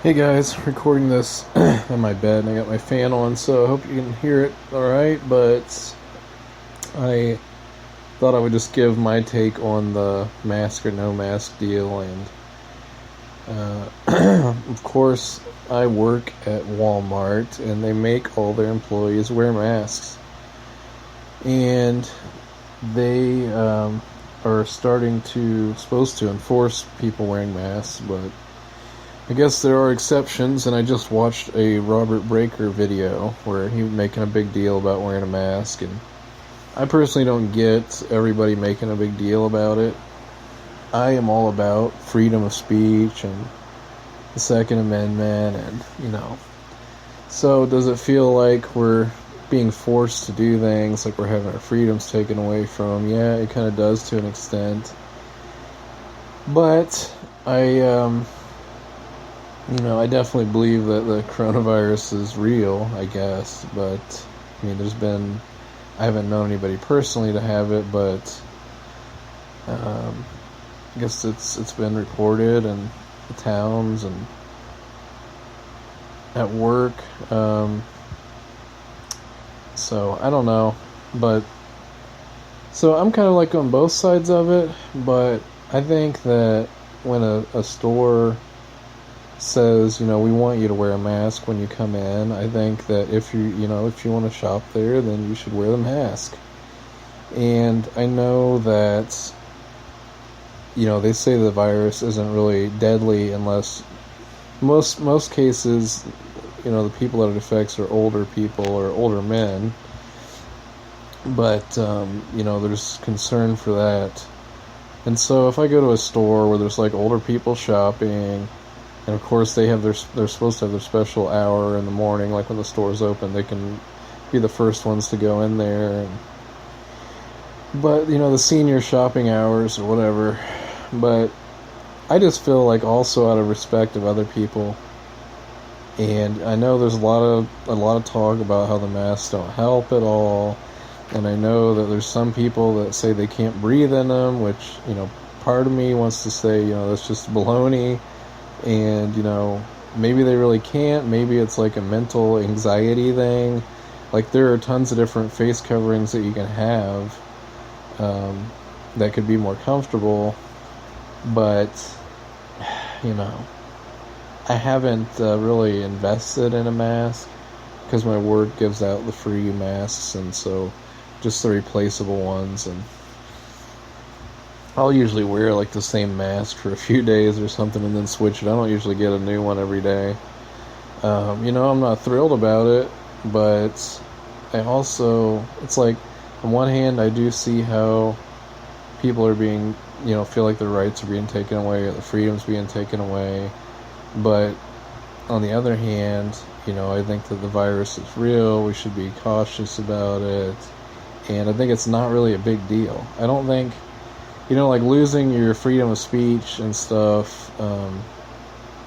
Hey guys, recording this in my bed and I got my fan on, so I hope you can hear it alright, but I thought I would just give my take on the mask or no mask deal. And of course, I work at Walmart and they make all their employees wear masks. And they are supposed to enforce people wearing masks, but I guess there are exceptions, and I just watched a Robert Breaker video where he was making a big deal about wearing a mask, and I personally don't get everybody making a big deal about it. I am all about freedom of speech and the Second Amendment, and. So does it feel like we're being forced to do things, like we're having our freedoms taken away from? Yeah, it kind of does to an extent. But I definitely believe that the coronavirus is real, I guess, but, I haven't known anybody personally to have it, but, I guess it's been reported in the towns and at work, so, I don't know, but, so I'm kind of like on both sides of it, but I think that when a store says, we want you to wear a mask when you come in, I think that if you want to shop there, then you should wear the mask. And I know that, they say the virus isn't really deadly unless most cases, the people that it affects are older people or older men. But, there's concern for that. And so if I go to a store where there's like older people shopping, and of course they're supposed to have their special hour in the morning, like when the store's open, they can be the first ones to go in there. But, the senior shopping hours or whatever. But I just feel like also out of respect of other people, and I know there's a lot of talk about how the masks don't help at all, and I know that there's some people that say they can't breathe in them, which, part of me wants to say, that's just baloney. And, maybe they really can't. Maybe it's like a mental anxiety thing. Like, there are tons of different face coverings that you can have that could be more comfortable. But, I haven't really invested in a mask because my work gives out the free masks, and so just the replaceable ones. And I'll usually wear like the same mask for a few days or something and then switch it. I don't usually get a new one every day. I'm not thrilled about it, but it's like, on one hand, I do see how people are being, feel like their rights are being taken away, or the freedoms being taken away. But on the other hand, I think that the virus is real. We should be cautious about it. And I think it's not really a big deal. I don't think, like losing your freedom of speech and stuff,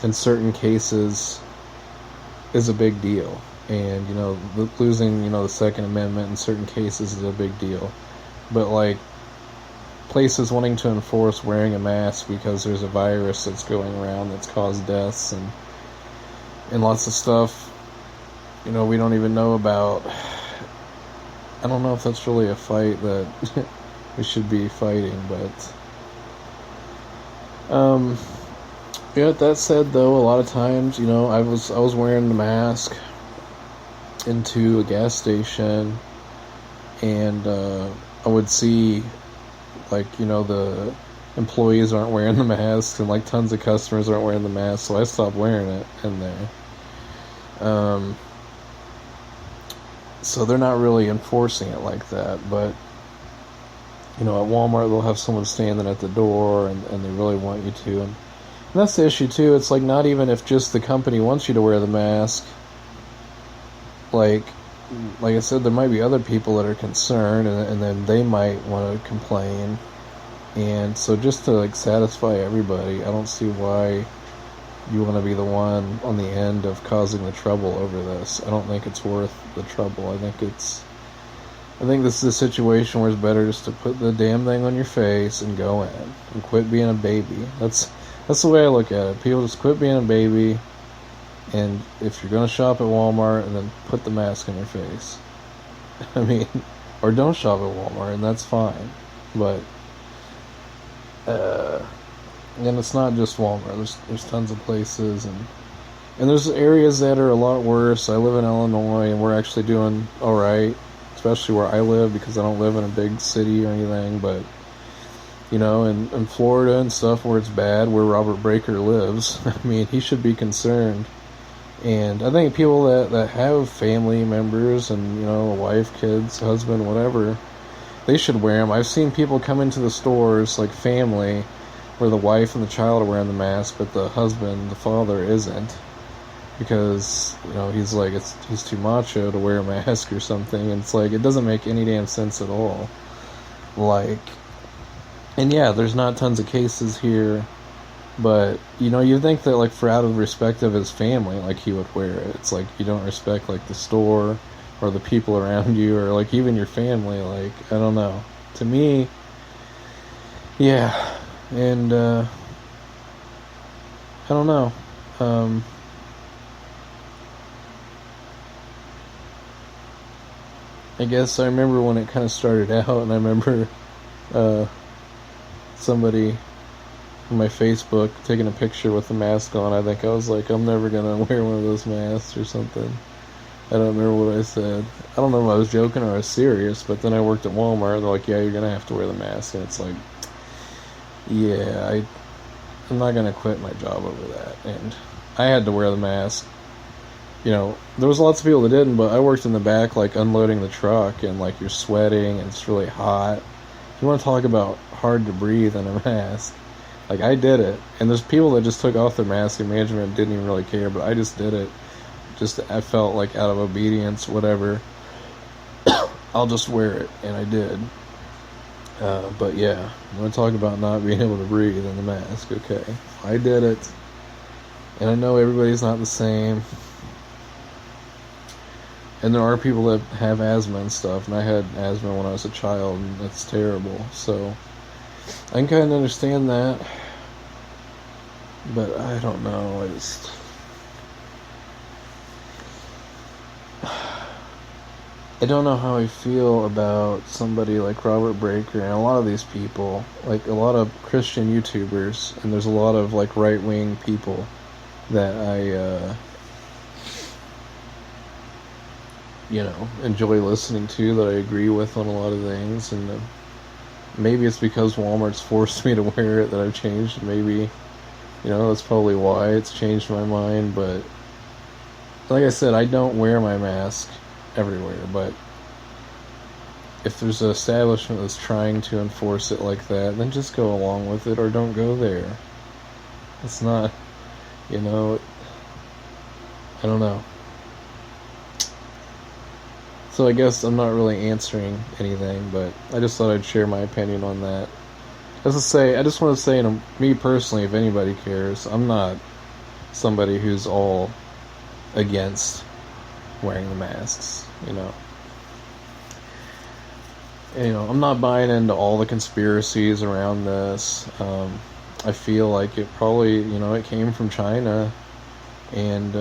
in certain cases is a big deal. And, losing, the Second Amendment in certain cases is a big deal. But, like, places wanting to enforce wearing a mask because there's a virus that's going around that's caused deaths and lots of stuff, we don't even know about. I don't know if that's really a fight that we should be fighting, but that said, though, a lot of times, I was wearing the mask into a gas station, and I would see, like, the employees aren't wearing the masks, and like tons of customers aren't wearing the masks, so I stopped wearing it in there. So they're not really enforcing it like that, but at Walmart they'll have someone standing at the door, and they really want you to, and that's the issue too. It's like, not even if just the company wants you to wear the mask, like I said, there might be other people that are concerned, and then they might want to complain, and so just to like satisfy everybody, I don't see why you want to be the one on the end of causing the trouble over this. I don't think it's worth the trouble. I think this is a situation where it's better just to put the damn thing on your face and go in and quit being a baby. That's the way I look at it. People just quit being a baby And if you're going to shop at Walmart, and then put the mask on your face. I mean, or don't shop at Walmart, and that's fine. But, and it's not just Walmart. There's tons of places, and there's areas that are a lot worse. I live in Illinois, and we're actually doing all right, especially where I live, because I don't live in a big city or anything. But, you know, in Florida and stuff where it's bad, where Robert Breaker lives, I mean, he should be concerned. And I think people that have family members and, you know, a wife, kids, husband, whatever, they should wear them. I've seen people come into the stores, like family, where the wife and the child are wearing the mask, but the husband, the father, isn't. Because, you know, he's like, he's too macho to wear a mask or something. And it's like, it doesn't make any damn sense at all. Like, and yeah, there's not tons of cases here. But, you know, you think that, like, for out of respect of his family, like, he would wear it. It's like, you don't respect, like, the store or the people around you or, like, even your family. Like, I don't know. To me, yeah. And, I don't know. I guess I remember when it kind of started out, and I remember, somebody on my Facebook taking a picture with the mask on. I think I was like, I'm never gonna wear one of those masks or something. I don't remember what I said. I don't know if I was joking or I was serious, but then I worked at Walmart, and they're like, yeah, you're gonna have to wear the mask. And it's like, yeah, I'm not gonna quit my job over that. And I had to wear the mask. You know, there was lots of people that didn't, but I worked in the back, like, unloading the truck, and, like, you're sweating, and it's really hot. If you want to talk about hard to breathe in a mask, like, I did it. And there's people that just took off their mask, and management didn't even really care, but I just did it. I felt like out of obedience, whatever. I'll just wear it, and I did. But yeah, I'm going to talk about not being able to breathe in the mask, okay. I did it. And I know everybody's not the same. And there are people that have asthma and stuff, and I had asthma when I was a child, and that's terrible. So I can kind of understand that, but I don't know. I don't know how I feel about somebody like Robert Breaker and a lot of these people, like a lot of Christian YouTubers, and there's a lot of like right-wing people that I enjoy listening to, that I agree with on a lot of things. And maybe it's because Walmart's forced me to wear it that I've changed. Maybe, that's probably why it's changed my mind. But like I said, I don't wear my mask everywhere. But if there's an establishment that's trying to enforce it like that, then just go along with it or don't go there. It's not, I don't know. So I guess I'm not really answering anything, but I just thought I'd share my opinion on that. I just want to say, me personally, if anybody cares, I'm not somebody who's all against wearing the masks, I'm not buying into all the conspiracies around this. I feel like it probably, it came from China, and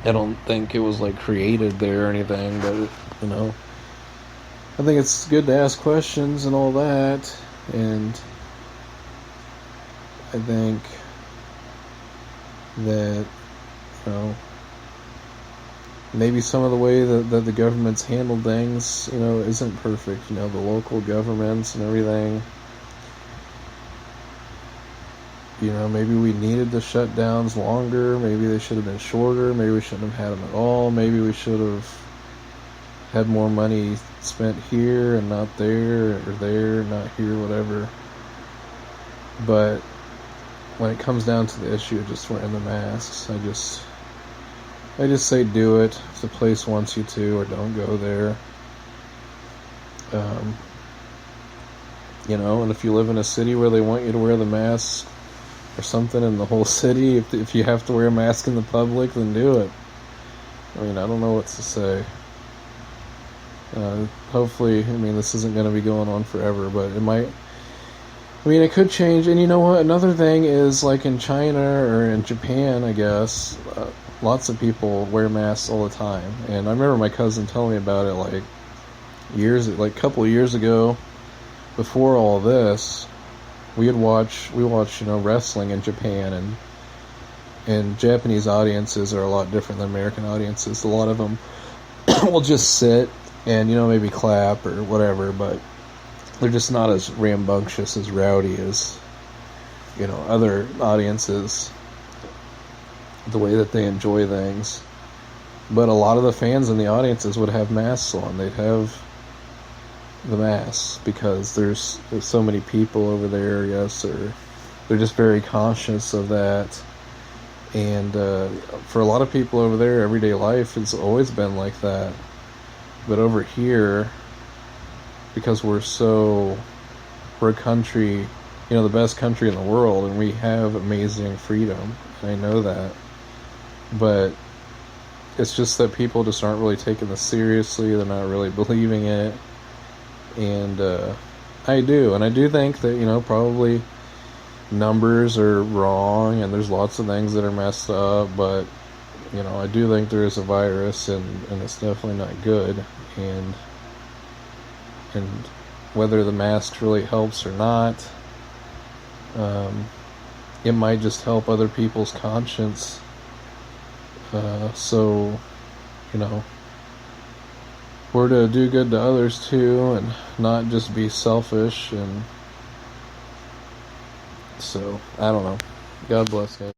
I don't think it was like created there or anything, but I think it's good to ask questions and all that. And I think that maybe some of the way that the government's handled things isn't perfect. The local governments and everything. Maybe we needed the shutdowns longer. Maybe they should have been shorter. Maybe we shouldn't have had them at all. Maybe we should have had more money spent here and not there, or there, not here, whatever. But when it comes down to the issue of just wearing the masks, I just say do it if the place wants you to, or don't go there. And if you live in a city where they want you to wear the mask or something in the whole city, if you have to wear a mask in the public, then do it. I don't know what to say. Hopefully, this isn't going to be going on forever, but it might. I mean, it could change. And you know what? Another thing is, like in China or in Japan, I guess, lots of people wear masks all the time. And I remember my cousin telling me about it like a couple of years ago. Before all this, we watched wrestling in Japan, and Japanese audiences are a lot different than American audiences. A lot of them will just sit and maybe clap or whatever, but they're just not as rambunctious, as rowdy as other audiences, the way that they enjoy things. But a lot of the fans in the audiences would have masks on. They'd have the masks because there's so many people over there, I guess, or they're just very conscious of that. And for a lot of people over there, everyday life has always been like that. But over here, because we're a country, the best country in the world, and we have amazing freedom, and I know that. But it's just that people just aren't really taking this seriously. They're not really believing it. And I do think that, probably numbers are wrong, and there's lots of things that are messed up, but I do think there is a virus, and it's definitely not good, and whether the mask really helps or not, it might just help other people's conscience, so we're to do good to others too, and not just be selfish. And so I don't know. God bless, guys.